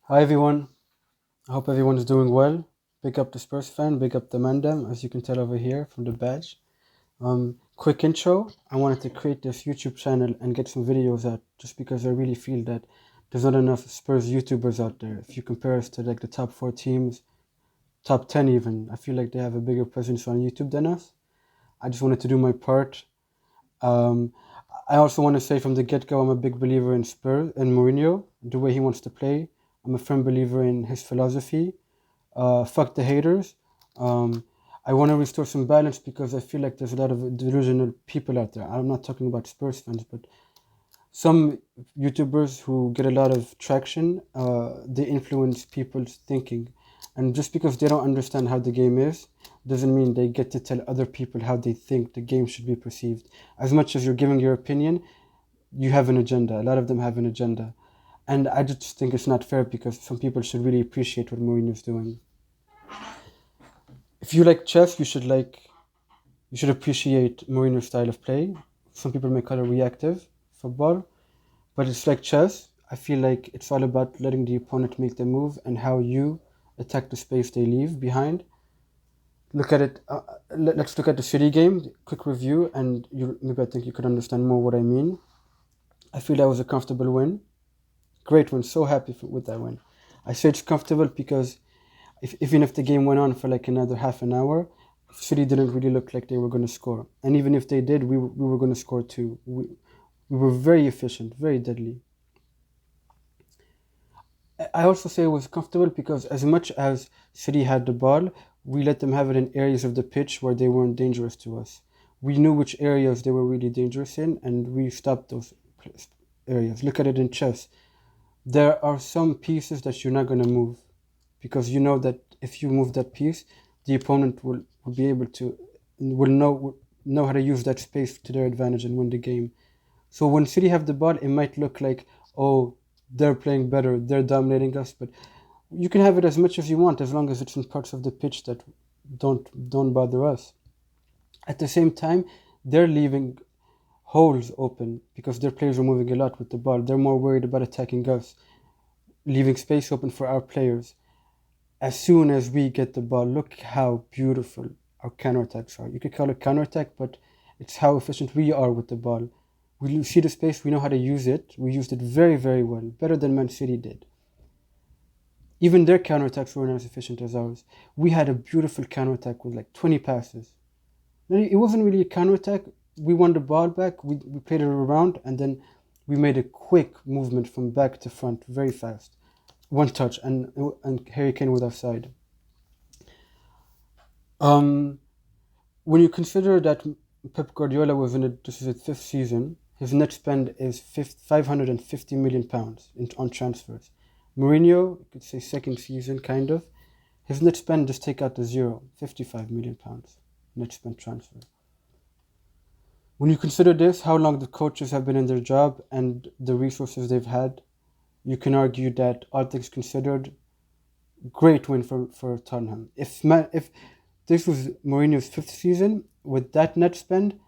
Hi everyone, I hope everyone's doing well. Big up the Spurs fan, big up the Mandem, as you can tell over here from the badge. Quick intro, I wanted to create this YouTube channel and get some videos out just because I really feel that there's not enough Spurs YouTubers out there. If you compare us to like the top 4 teams, top 10 even, I feel like they have a bigger presence on YouTube than us. I just wanted to do my part. Um, I also want to say from the get-go, I'm a big believer in Spurs and Mourinho, the way he wants to play. I'm a firm believer in his philosophy. Fuck the haters. Um, I want to restore some balance because I feel like there's a lot of delusional people out there. I'm not talking about Spurs fans, but some YouTubers who get a lot of traction, they influence people's thinking. And just because they don't understand how the game is, doesn't mean they get to tell other people how they think the game should be perceived. As much as you're giving your opinion, you have an agenda. A lot of them have an agenda. And I just think it's not fair because some people should really appreciate what Mourinho's doing. If you like chess, you should appreciate Mourinho's style of play. Some people may call it reactive football, but it's like chess. I feel like it's all about letting the opponent make the move and how you attack the space they leave behind. Look at it. Let's look at the City game. Quick review, and maybe I think you could understand more what I mean. I feel that was a comfortable win. Great win. So happy with that win. I say it's comfortable because even if the game went on for like another half an hour, City didn't really look like they were going to score. And even if they did, we were going to score too. We were very efficient, very deadly. I also say it was comfortable because as much as City had the ball, we let them have it in areas of the pitch where they weren't dangerous to us. We knew which areas they were really dangerous in, and we stopped those areas. Look at it in chess. There are some pieces that you're not going to move because you know that if you move that piece, the opponent will be able to will know how to use that space to their advantage and win the game. So when City have the ball, it might look like, oh, they're playing better, they're dominating us, but you can have it as much as you want as long as it's in parts of the pitch that don't bother us. At the same time, they're leaving holes open because their players are moving a lot with the ball. They're more worried about attacking us, leaving space open for our players. As soon as we get the ball, look how beautiful our counterattacks are. You could call it counterattack, but it's how efficient we are with the ball. We see the space, we know how to use it. We used it very, very well, better than Man City did. Even their counterattacks weren't as efficient as ours. We had a beautiful counterattack with like 20 passes. It wasn't really a counterattack. We won the ball back, we played it around, and then we made a quick movement from back to front very fast. One touch, and Harry Kane was offside. When you consider that Pep Guardiola this is his 5th season, his net spend is £550 million on transfers. Mourinho, you could say 2nd season, kind of. His net spend, just take out the zero, £55 million net spend transfer. When you consider this, how long the coaches have been in their job and the resources they've had, you can argue that, all things considered, great win for Tottenham. If this was Mourinho's 5th season, with that net spend,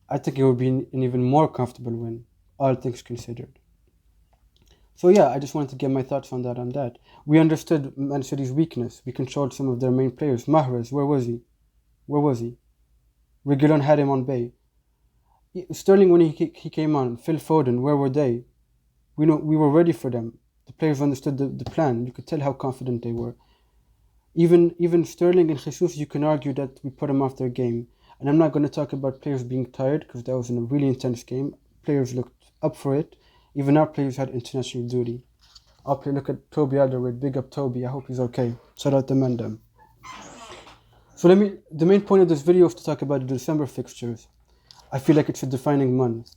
I think it would be an even more comfortable win, all things considered. So yeah, I just wanted to get my thoughts on that. We understood Man City's weakness. We controlled some of their main players. Mahrez, where was he? Reguilon had him on bay. Sterling, when he came on, Phil Foden, where were they? We were ready for them. The players understood the plan. You could tell how confident they were. Even Sterling and Jesus, you can argue that we put them off their game. And I'm not going to talk about players being tired because that was in a really intense game. Players looked up for it. Even our players had international duty. Look at Toby Alderweireld. Big up Toby. I hope he's okay. Shout out to Mandem. So the main point of this video is to talk about the December fixtures. I feel like it's a defining month.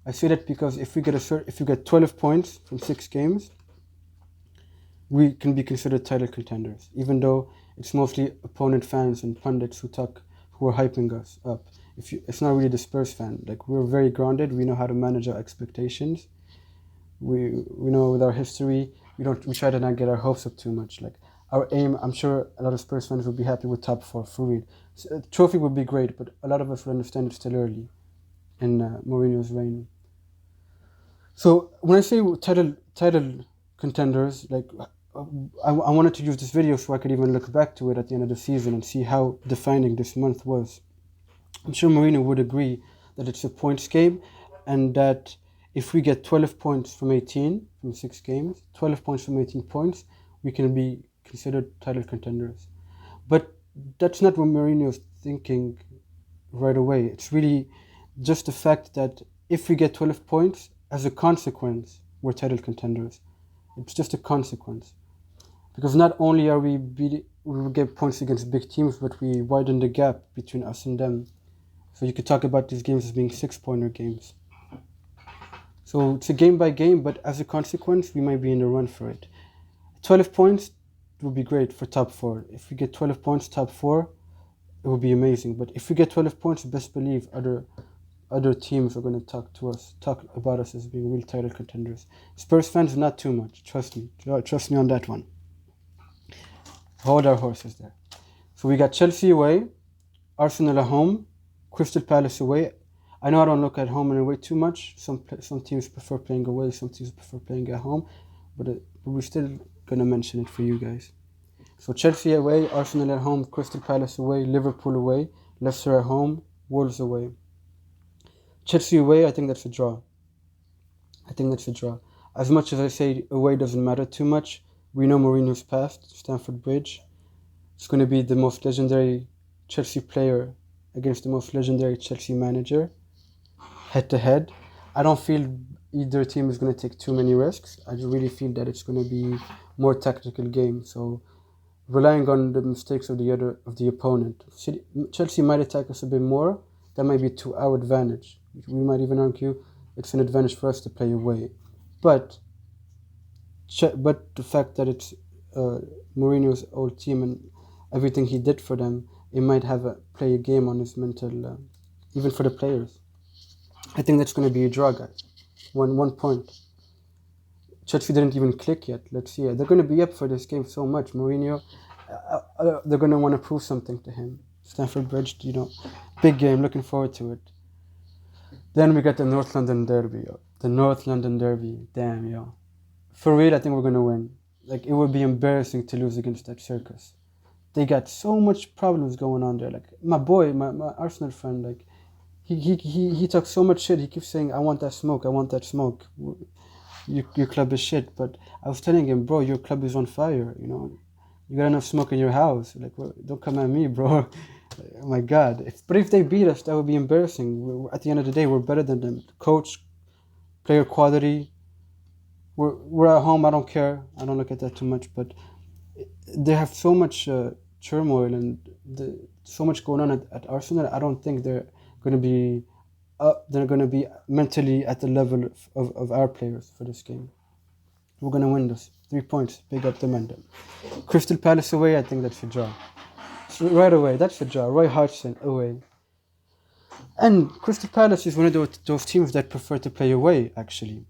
I say that because if we get 12 points from 6 games, we can be considered title contenders, even though it's mostly opponent fans and pundits who are hyping us up. It's not really the Spurs fan. Like, we're very grounded. We know how to manage our expectations. We know with our history, we try to not get our hopes up too much. Like, our aim, I'm sure a lot of Spurs fans would be happy with top 4 for real. So, trophy would be great, but a lot of us would understand it's still early in Mourinho's reign. So when I say title contenders. Like I wanted to use this video so I could even look back to it at the end of the season and see how defining this month was. I'm sure Mourinho would agree that it's a points game, and that if we get 12 points from 18 from 6 games, 12 points from 18 points, we can be considered title contenders. But that's not what Mourinho's thinking right away. It's really just the fact that if we get 12 points, as a consequence, we're title contenders. It's just a consequence. Because not only are we will get points against big teams, but we widen the gap between us and them. So you could talk about these games as being 6-pointer games. So it's a game by game, but as a consequence, we might be in the run for it. 12 points would be great for top 4. If we get 12 points, top 4, it would be amazing. But if we get 12 points, best believe other teams are going to talk about us as being real title contenders. Spurs fans, not too much. Trust me on that one. Hold our horses there. So we got Chelsea away, Arsenal at home, Crystal Palace away. I know I don't look at home and away too much. Some teams prefer playing away, some teams prefer playing at home, but we're still gonna mention it for you guys. So Chelsea away, Arsenal at home, Crystal Palace away, Liverpool away, Leicester at home, Wolves away. Chelsea away, I think that's a draw. As much as I say away doesn't matter too much, we know Mourinho's past, Stamford Bridge. It's going to be the most legendary Chelsea player against the most legendary Chelsea manager, head to head. I don't feel either team is going to take too many risks. I really feel that it's going to be more tactical game. So relying on the mistakes of the opponent. Chelsea might attack us a bit more. That might be to our advantage. We might even argue it's an advantage for us to play away. But the fact that it's Mourinho's old team and everything he did for them, it might play a game on his mental, even for the players. I think that's going to be a draw, guys. One point. Chelsea didn't even click yet. Let's see. They're going to be up for this game so much. Mourinho, they're going to want to prove something to him. Stamford Bridge, big game. Looking forward to it. Then we got the North London Derby. Damn, yo. For real, I think we're going to win. Like, it would be embarrassing to lose against that circus. They got so much problems going on there. Like, my boy, my Arsenal friend, like, he talks so much shit. He keeps saying, I want that smoke. Your club is shit. But I was telling him, bro, your club is on fire, You got enough smoke in your house. Like, well, don't come at me, bro. Oh my God. But if they beat us, that would be embarrassing. At the end of the day, we're better than them. Coach, player quality. We're at home. I don't care. I don't look at that too much. But they have so much turmoil and so much going on at Arsenal. I don't think they're going to be they're going to be mentally at the level of our players for this game. We're going to win this. 3 points. Big up the men. Crystal Palace away, I think that's a draw. So right away, that's a draw. Roy Hodgson away. And Crystal Palace is one of those teams that prefer to play away, actually.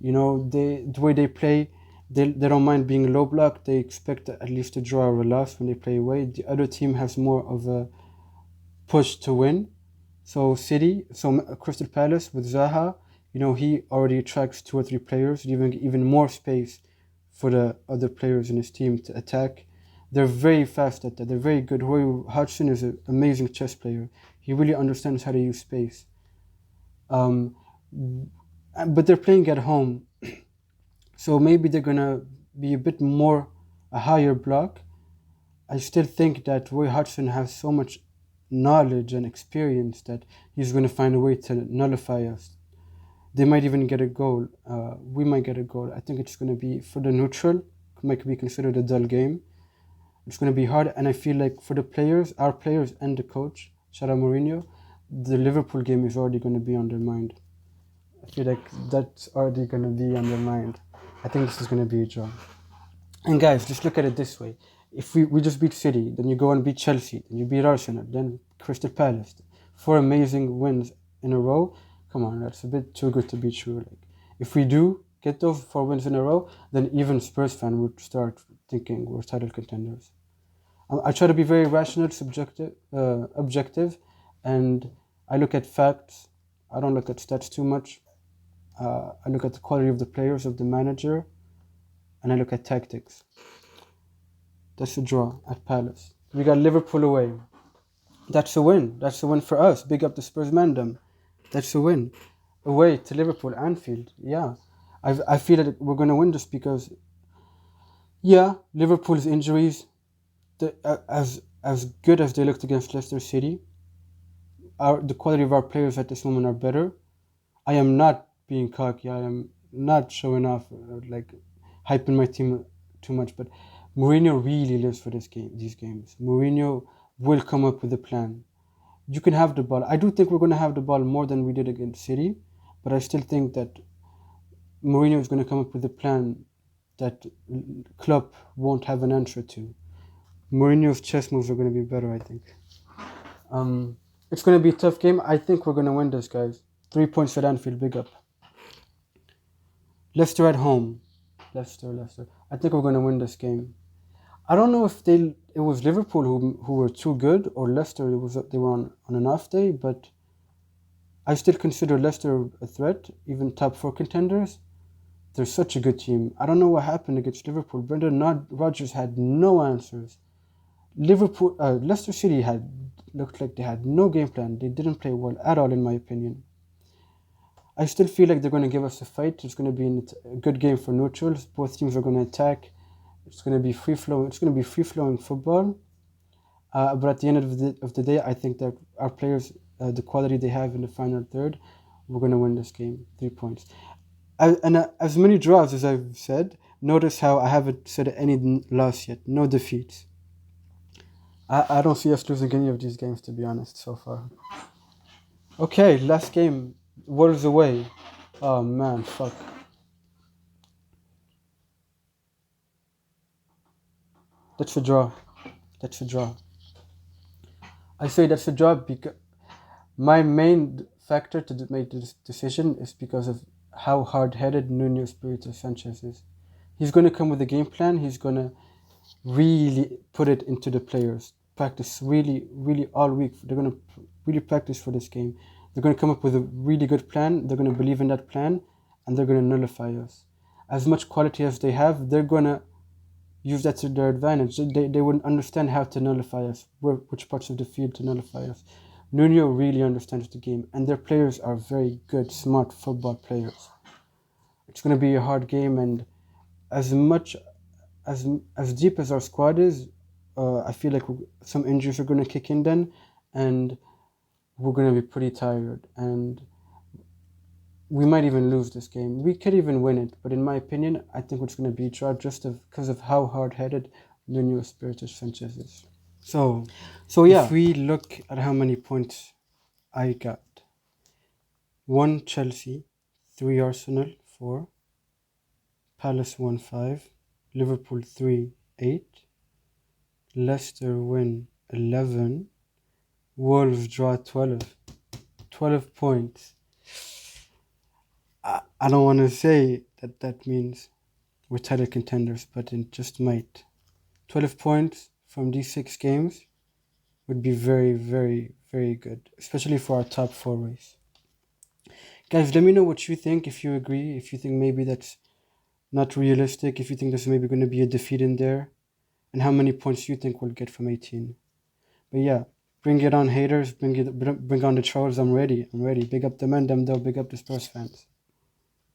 The way they play, they don't mind being low block. They expect at least a draw or a loss when they play away. The other team has more of a push to win. So Crystal Palace with Zaha, he already attracts 2 or 3 players, leaving even more space for the other players in his team to attack. They're very fast at that. They're very good. Roy Hodgson is an amazing chess player. He really understands how to use space. But they're playing at home. So maybe they're going to be a higher block. I still think that Roy Hodgson has so much knowledge and experience that he's going to find a way to nullify us. They might even get a goal. We might get a goal. I think it's going to be, for the neutral, might be considered a dull game. It's going to be hard. And I feel like for the players, our players and the coach, shout out Mourinho, the Liverpool game is already going to be on their mind. I feel like that's already going to be on their mind. I think this is going to be a draw. And guys, just look at it this way. If we just beat City, then you go and beat Chelsea, then you beat Arsenal, then Crystal Palace. 4 amazing wins in a row. Come on, that's a bit too good to be true. Like, if we do get those 4 wins in a row, then even Spurs fans would start thinking we're title contenders. I try to be very rational, objective, and I look at facts. I don't look at stats too much. I look at the quality of the players, of the manager, and I look at tactics, that's a draw at Palace. We got Liverpool away. That's a win. That's a win for us. Big up the Spurs mandem. That's a win. Away to Liverpool, Anfield. Yeah. I feel that we're going to win just because, yeah, Liverpool's injuries, as good as they looked against Leicester City, the quality of our players at this moment are better. I am not being cocky. I am not showing off, like hyping my team too much. But Mourinho really lives for these games. Mourinho will come up with a plan. You can have the ball. I do think we're going to have the ball more than we did against City, but I still think that Mourinho is going to come up with a plan that Klopp won't have an answer to. Mourinho's chess moves are going to be better, I think. It's going to be a tough game. I think we're going to win this, guys. 3 points at Anfield, big up. Leicester at home. Leicester. I think we're going to win this game. I don't know if it was Liverpool who were too good, or Leicester they were on an off day, but I still consider Leicester a threat, even top 4 contenders. They're such a good team. I don't know what happened against Liverpool. Brendan Rodgers had no answers. Leicester City looked like they had no game plan. They didn't play well at all, in my opinion. I still feel like they're going to give us a fight. It's going to be a good game for neutrals. Both teams are going to attack. It's going to be free flowing. It's going to be free flowing football. But at the end of the day, I think that our players, the quality they have in the final third, we're going to win this game. 3 points. As many draws as I've said, notice how I haven't said any loss yet. No defeats. I don't see us losing any of these games, to be honest, so far. Okay, last game. Wolves away. Oh man, fuck. That's a draw. I say that's a draw because my main factor to make this decision is because of how hard-headed Nuno Espirito Sanchez is. He's going to come with a game plan. He's going to really put it into the players. Practice really all week. They're going to really practice for this game. They're going to come up with a really good plan. They're going to believe in that plan, and they're going to nullify us. As much quality as they have, they're going to use that to their advantage. They wouldn't understand how to nullify us, which parts of the field to nullify us. Nuno really understands the game, and their players are very good, smart football players. It's going to be a hard game, and as deep as our squad is, I feel like some injuries are going to kick in then, and we're going to be pretty tired, and we might even lose this game. We could even win it, but in my opinion, I think it's going to be a draw just because of how hard-headed Nuno Espirito Sanchez is. So yeah, if we look at how many points I got: 1 Chelsea, 3 Arsenal, 4, Palace 1, 5, Liverpool 3, 8, Leicester win 11, Wolves draw 12 points. I don't want to say that means we're title contenders, but it just might. 12 points from these 6 games would be very, very, very good, especially for our top 4 race. Guys, let me know what you think, if you agree, if you think maybe that's not realistic, if you think there's maybe going to be a defeat in there, and how many points you think we'll get from 18. But yeah, bring it on, haters, bring on the trolls. I'm ready. Big up the men, them though, big up the Spurs fans.